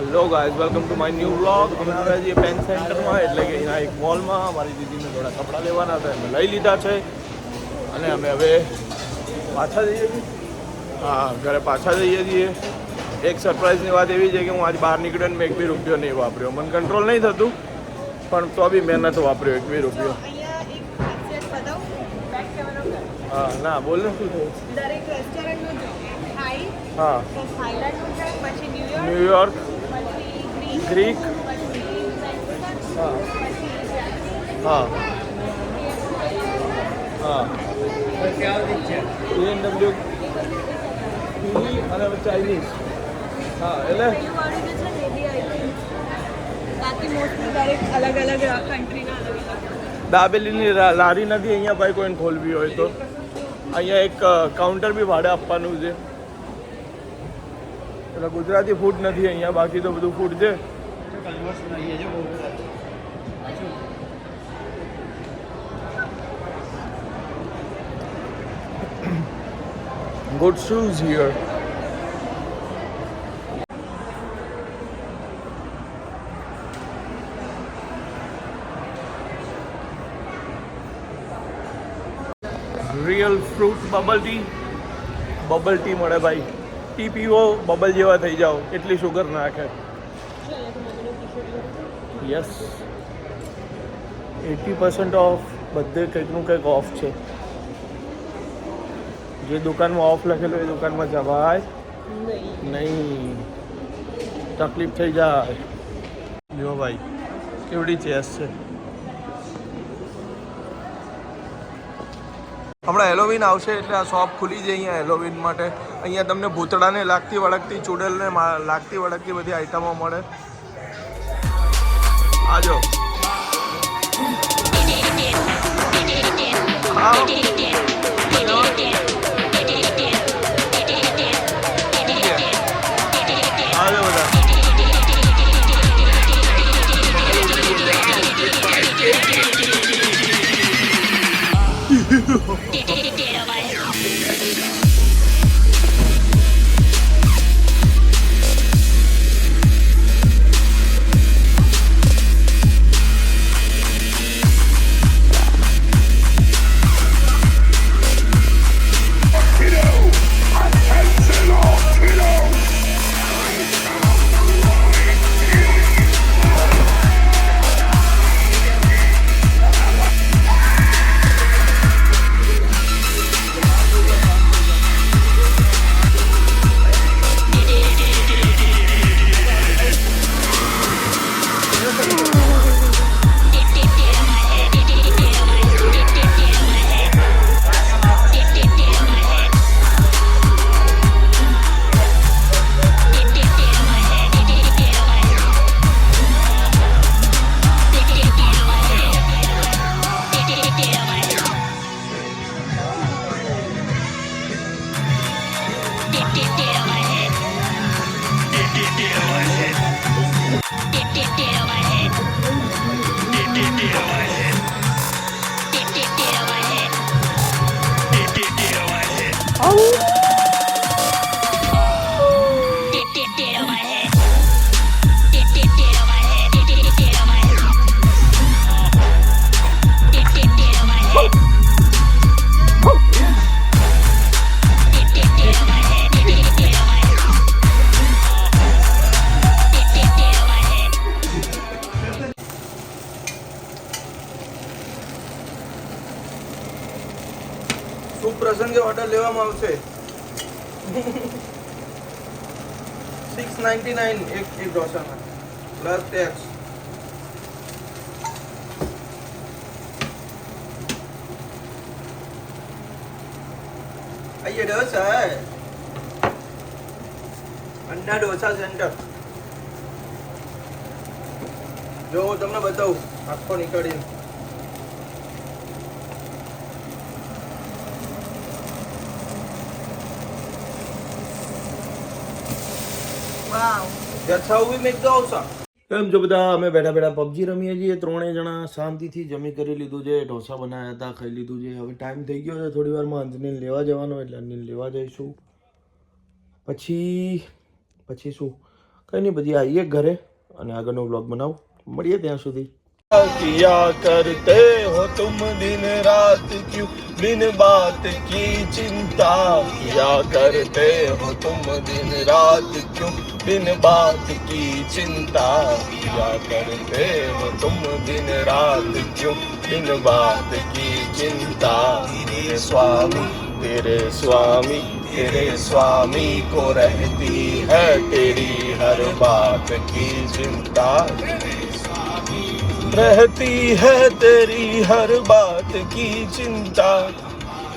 Hello guys, welcome to my new vlog. અમે આવ્યા છીએ પેન સેન્ટરમાં, એટલે કે અહીંયા એક મોલમાં. મારી દીદીને થોડા કપડાં લેવાના હતા, અમે લઈ લીધા છે અને અમે હવે પાછા જઈએ છીએ. હા, ઘરે પાછા જઈએ છીએ. એક સરપ્રાઈઝની વાત એવી છે કે હું આજ બહાર નીકળ્યો ને મેં એક બી રૂપિયો નહીં વાપર્યો. મને કંટ્રોલ નહીં થતું, પણ તો બી મેં નહોતો વાપર્યો એક બી રૂપિયો. હા, ના બોલ ને શું થયું. દરેક રેસ્ટોરન્ટનું થાઈ, હા, થાઈલેન્ડનું છે, પછી ન્યુયોર્ક, પછી ગ્રીક, પછી મેક્સિકન, હા પછી હા હા BMW અને ચાઇનીઝ. હા, એટલે વાળું જે છે ને એ બી આવી ગયું. બાકી મોસ્ટલી દરેક અલગ અલગ કન્ટ્રીના અલગ અલગ. દાબેલીની લારી નથી અહીંયા ભાઈ, કોઈને ખોલવી હોય તો. અહીંયા એક કાઉન્ટર બી ભાડે આપવાનું છે. એટલે ગુજરાતી ફૂડ નથી અહીંયા, બાકી તો બધું ફૂડ છે. Good shoes here. Real fruit bubble tea. Bubble T મળે ભાઈ. ટી પીવો, બબલ જેવા થઈ જાઓ, એટલી શુગર નાખે. Yes, 80% of. બધે કંઈકનું કંઈક ઓફ છે. જે દુકાનમાં ઓફ લખેલું એ દુકાનમાં જવાય નહીં, તકલીફ થઈ જાય. જો ભાઈ કેવડી ચેસ છે. હમણાં હેલોવીન આવશે એટલે આ શોપ ખુલી છે અહીંયા હેલોવીન માટે. અહીંયા તમને ભૂતડાને લાગતી વળગતી, ચૂડેલને લાગતી વળગતી બધી આઈટમો મળે. આજો આજો બધા. શુભ પ્રસંગે ઓર્ડર લેવામાં આવશે. 699 એક ઢોસાના પ્લસ ટેક્સ. आइए डोसा है, अन्ना डोसा सेंटर. જો હું તમને બતાવું આખો નીકળીને. વાવ, That's how we make dosa. કેમ છો બધા? અમે બેઠા બેઠા પબજી રમીએ છીએ. ત્રણેય જણા શાંતિથી જમી કરી લીધું છે, ઢોસા બનાવ્યા હતા, ખાઈ લીધું છે. હવે ટાઈમ થઈ ગયો છે થોડી વારમાં અંજનીને લેવા જવાનો, એટલે અંજનીને લેવા જઈશું. પછી શું કંઈ નહીં, પછી આવીએ ઘરે અને આગળનો વ્લોગ બનાવું. મળીએ ત્યાં સુધી. किया करते हो तुम दिन रात क्यों बिन बात की चिंता किया करते हो तुम दिन रात क्यों बिन बात की चिंता किया करते हो तुम दिन रात क्यों बिन बात की चिंता तेरे स्वामी को रहती है तेरी हर बात की चिंता रहती है तेरी हर बात की चिंता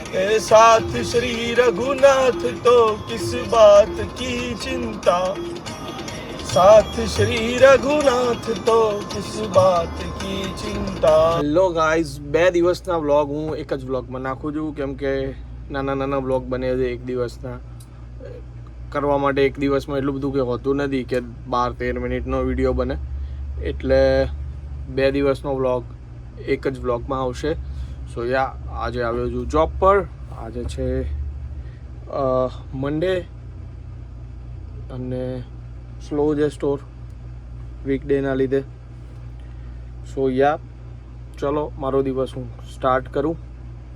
के साथ श्री रघुनाथ तो किस बात की चिंता साथ श्री रघुनाथ तो किस बात की चिंता. હેલો ગાઈઝ, 2 દિવસના વ્લોગ હું એક જ વ્લોગમાં નાખું છું, કેમ કે નાના વ્લોગ બને છે એક દિવસના. કરવા માટે એક દિવસમાં એટલું બધું કંઈ હોતું નથી કે 12-13 મિનિટનો વિડીયો બને, એટલે 2 દિવસનો વ્લોગ એક જ વ્લોગમાં આવશે. સો આજે આવ્યો છું જોબ પર. આજે છે મંડે અને સ્લો છે સ્ટોર વીકડેના લીધે. સો ચલો મારો દિવસ હું સ્ટાર્ટ કરું.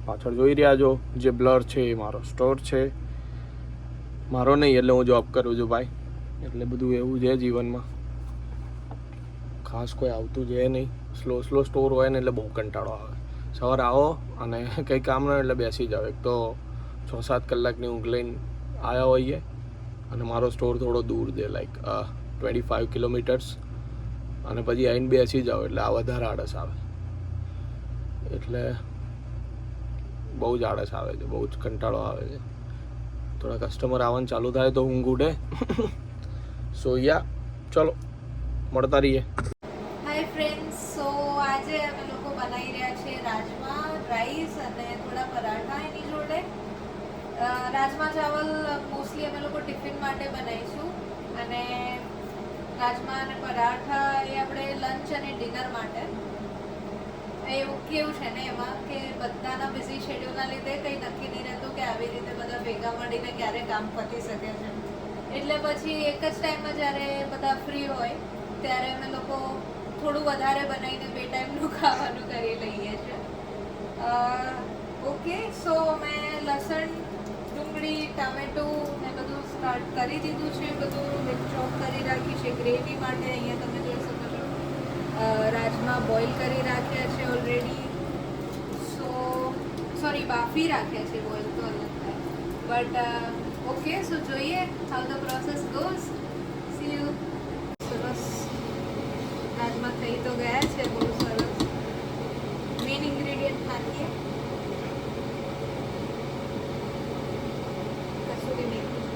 પાછળ જોઈ રહ્યા છો જે બ્લર છે એ મારો સ્ટોર છે, મારો નહીં, એટલે હું જોબ કરું છું ભાઈ. એટલે બધું એવું છે જીવનમાં, ખાસ કોઈ આવતું છે નહીં. સ્લો સ્ટોર હોય ને એટલે બહુ કંટાળો આવે. સવારે આવો અને કંઈ કામ ન હોય એટલે બેસી જાઓ. એક તો 6-7 કલાકની ઊંઘ લઈને આવ્યા હોઈએ અને મારો સ્ટોર થોડો દૂર છે, લાઈક 25 કિલોમીટર્સ, અને પછી આવીને બેસી જાઓ એટલે આ વધારે આળસ આવે. એટલે બહુ જ આળસ આવે છે, બહુ જ કંટાળો આવે છે. થોડા કસ્ટમર આવવાનું ચાલુ થાય તો ઊંઘ ઉડે. સો ચલો મળતા રહીએ. હાય ફ્રેન્ડ્સ, સો આજે અમે લોકો બનાવી રહ્યા છીએ રાજમા રાઈસ અને થોડા પરાઠા એની જોડે. રાજમા ચાવલ મોસ્ટલી અમે લોકો ટિફિન માટે બનાવીશું, અને રાજમા અને પરાઠા એ આપણે લંચ અને ડિનર માટે. એવું કેવું છે ને એમાં કે બધાના બિઝી શેડ્યુલના લીધે કંઈ નક્કી નહીં રહેતું કે આવી રીતે બધા ભેગા મળીને ક્યારે કામ પતી શકે છે. એટલે પછી એક જ ટાઈમમાં જ્યારે બધા ફ્રી હોય ત્યારે અમે લોકો થોડું વધારે બનાવીને 2 ટાઈમનું ખાવાનું કરી લઈએ છીએ. ઓકે, સો મેં લસણ, ડુંગળી, ટામેટું ને બધું સ્ટાર્ટ કરી દીધું છે. બધું ચોપ કરી રાખ્યું છે ગ્રેવી માટે. અહીંયા તમે જોઈ શકો છો રાજમા બોઇલ કરી રાખ્યા છે ઓલરેડી. સોરી બાફી રાખ્યા છે, બોઇલ તો અલગ થાય. બટ ઓકે, સો જોઈએ how the process goes. C you. સરસ રાજમા થઈ તો ગયા છે, બહુ સરસ. મેઇન ઇન્ગ્રેડિયન્ટ નાખીએ કસૂરી મેથી.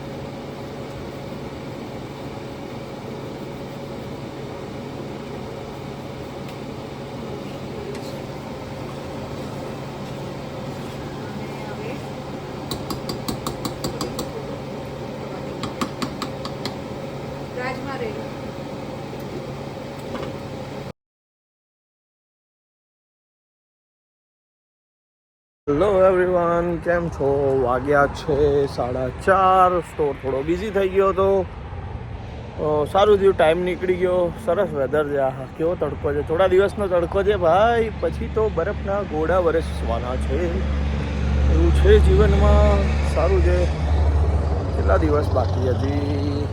રાજમા રેડી. હેલો એવરીવન, કેમ છો? વાગ્યા છે 4:30. સ્ટોર થોડો બિઝી થઈ ગયો હતો. સારું થયું, ટાઈમ નીકળી ગયો. સરસ વેધર છે. આ કેવો તડકો છે, થોડા દિવસનો તડકો છે ભાઈ, પછી તો બરફના ગોળા વરસવાના છે. એવું છે જીવનમાં. સારું છે. કેટલા દિવસ બાકી? હજી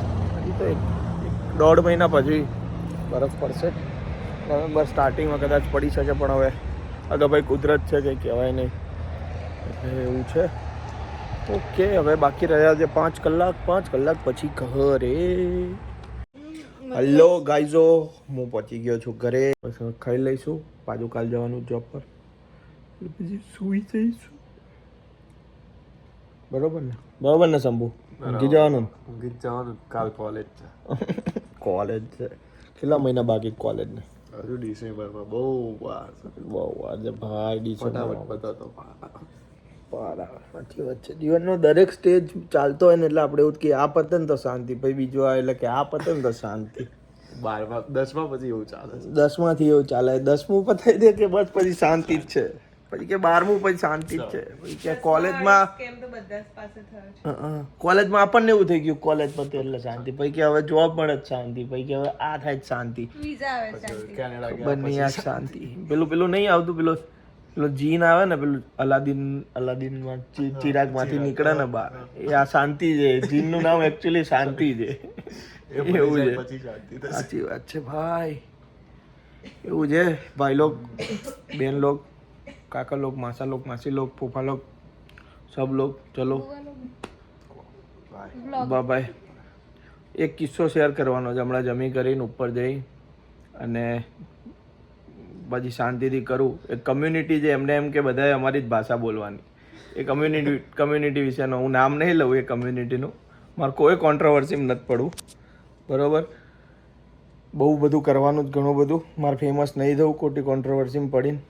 તો 1.5 મહિના પછી બરફ પડશે. નવેમ્બર સ્ટાર્ટિંગમાં કદાચ પડી શકે, પણ હવે આગળ ભાઈ કુદરત છે, કંઈ કહેવાય નહીં. એટલે એવું છે. ઓકે, હવે બાકી રહ્યા છે 5 કલાક. 5 કલાક પછી ઘરે. હેલો ગાઈઝો, હું પહોંચી ગયો છું ઘરે. બસ ખાઈ લઈશું, પાછું કાલ જવાનું જોબ પર, પછી સૂઈ જઈશું. બરોબર ને શંભુ? ઊંઘી જવાનું કાલ કોલેજ છે. કોલેજ છે. કેટલા મહિના બાકી કોલેજને? હજુ ડિસેમ્બરમાં. બહુ વાર છે ભાઈ. ડિસેમ્બર સાચી વાત છે. જીવનનો દરેક સ્ટેજ ચાલતો હોય ને એટલે આપણે એવું કે આ પતે ને તો શાંતિ, પછી બીજું આવે એટલે કે આ પતે ને તો શાંતિ. 10મા પછી એવું ચાલે. 10માંથી એવું ચાલે. 10મું પતાવી દે કે બસ પછી શાંતિ જ છે. પછી કે 12મું પછી શાંતિ જ છે. પછી કે કોલેજમાં કેમ તો બધા જ પાસે થયો છે. કોલેજમાં આપણને એવું થઈ ગયું કોલેજ પતે એટલે શાંતિ. પછી કે હવે જોબ મળે જ શાંતિ. પછી કે હવે આ થાય જ શાંતિ. વિઝા આવે શાંતિ. ખબર નહીં આ શાંતિ. પેલું નહીં આવતું પેલો જીન આવે ને પેલું અલાદીનમાં ચિરાગમાંથી નીકળે ને બહાર એ આ શાંતિ છે. જીનનું નામ એકચ્યુઅલી શાંતિ છે. એવું છે. સાચી વાત છે ભાઈ. એવું છે ભાઈ લોગ, બેન લોગ, કાકા લોग, मासा लोग, मासी लोग, फूफा लोग, सब लोग चलो બાય બાય. એક કિસ્સો શેર કરવાનો છે. હમણાં જમી કરીને ઉપર જઈ અને પછી શાંતિથી કરું. એક કમ્યુનિટી છે એમને એમ કે બધાએ અમારી જ ભાષા બોલવાની. એ કમ્યુનિટી વિશેનો હું નામ નહીં લઉં એ કમ્યુનિટીનું. મારે કોઈ કોન્ટ્રોવર્સીમાં નથી પડવું, બરાબર. બહુ બધું કરવાનું જ ઘણું બધું. મારે ફેમસ નહીં થવું ખોટી કોન્ટ્રોવર્સીમાં પડીને,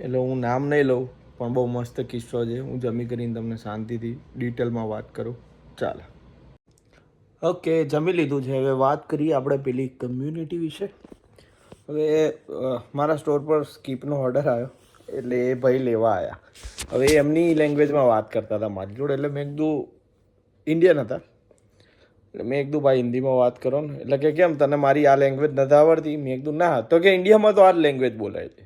એટલે હું નામ નહીં લઉં. પણ બહુ મસ્ત કિસ્સો છે. હું જમી કરીને તમને શાંતિથી ડિટેલમાં વાત કરું. ચાલો ઓકે, જમી લીધું છે. હવે વાત કરીએ આપણે પેલી કમ્યુનિટી વિશે. હવે મારા સ્ટોર પર સ્કીપનો ઓર્ડર આવ્યો એટલે એ ભાઈ લેવા આવ્યા. હવે એમની લેંગ્વેજમાં વાત કરતા હતા મારી જોડે. એટલે મેં કીધું ઇન્ડિયન હતા એટલે મેં કીધું ભાઈ હિન્દીમાં વાત કરો ને. એટલે કે કેમ તને મારી આ લેંગ્વેજ નથી આવડતી? મેં કીધું ના. તો કે ઇન્ડિયામાં તો આ જ લેંગ્વેજ બોલાય છે.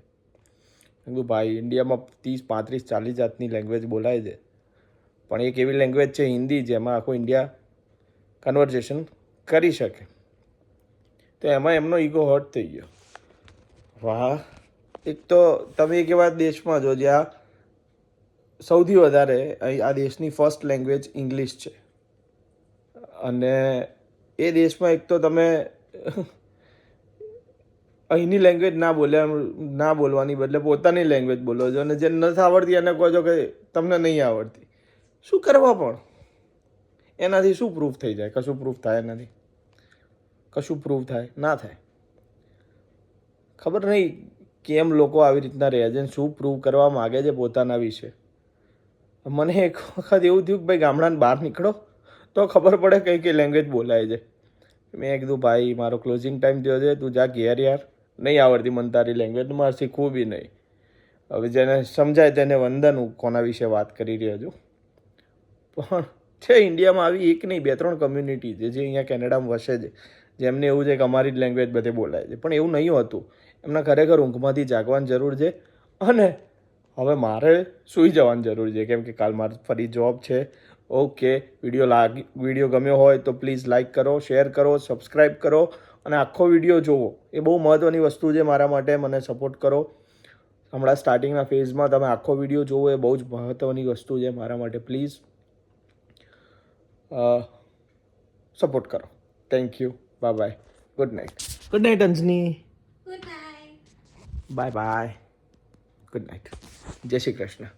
મેં કીધું ભાઈ ઇન્ડિયામાં 30, 35, 40 જાતની લેંગ્વેજ બોલાય છે, પણ એક એવી લેંગ્વેજ છે હિન્દી જેમાં આખું ઇન્ડિયા કન્વર્ઝેશન કરી શકે. તો એમાં એમનો ઈગો હર્ટ થઈ ગયો. વાહ, એક તો તમે એક એવા દેશમાં જો જ્યાં સૌથી વધારે આ દેશની ફર્સ્ટ લેંગ્વેજ ઇંગ્લિશ છે, અને એ દેશમાં એક તો તમે અહીંની લેંગ્વેજ ના બોલવાની બદલે પોતાની લેંગ્વેજ બોલો છો, અને જે નથી આવડતી એને કહો છો કે તમને નહીં આવડતી. શું કરવા પણ? એનાથી શું પ્રૂફ થઈ જાય? કશું પ્રૂફ થાય નથી. કશું પ્રૂફ થાય ના થાય. ખબર નહીં કેમ લોકો આવી રીતના રહે છે, શું પ્રૂવ કરવા માગે છે પોતાના વિશે. મને એક વખત એવું થયું કે ભાઈ ગામડાને બહાર નીકળો તો ખબર પડે કઈ કઈ લેંગ્વેજ બોલાય છે. મેં કીધું ભાઈ મારો ક્લોઝિંગ ટાઈમ થયો છે, તું જા ઘેર યાર. નહીં આવડતી મને તારી લેંગ્વેજ, મારે શીખવું બી નહીં. હવે જેને સમજાય તેને વંદન. હું કોના વિશે વાત કરી રહ્યો છું. પણ છે ઇન્ડિયામાં આવી એક નહીં 2-3 કમ્યુનિટી છે જે અહીંયા કેનેડામાં વસે છે, જેમને એવું છે કે અમારી જ લેંગ્વેજ બધે બોલાય છે. પણ એવું નહીં હોતું. એમને ખરેખર ઊંઘમાંથી જાગવાની જરૂર છે, અને હવે મારે સૂઈ જવાની જરૂર છે કેમ કે કાલ મારે ફરી જોબ છે. ઓકે, વિડીયો ગમ્યો હોય તો પ્લીઝ લાઇક કરો, શેર કરો, સબસ્ક્રાઈબ કરો અને આખો વિડીયો જોવો. એ બહુ મહત્ત્વની વસ્તુ છે મારા માટે. મને સપોર્ટ કરો. હમણાં સ્ટાર્ટિંગના ફેઝમાં તમે આખો વિડીયો જોવો એ બહુ જ મહત્ત્વની વસ્તુ છે મારા માટે. પ્લીઝ સપોર્ટ કરો. Thank you. Bye bye. Good night. Good night Anjani. Good night. Bye bye. Good night. જય શ્રી કૃષ્ણ.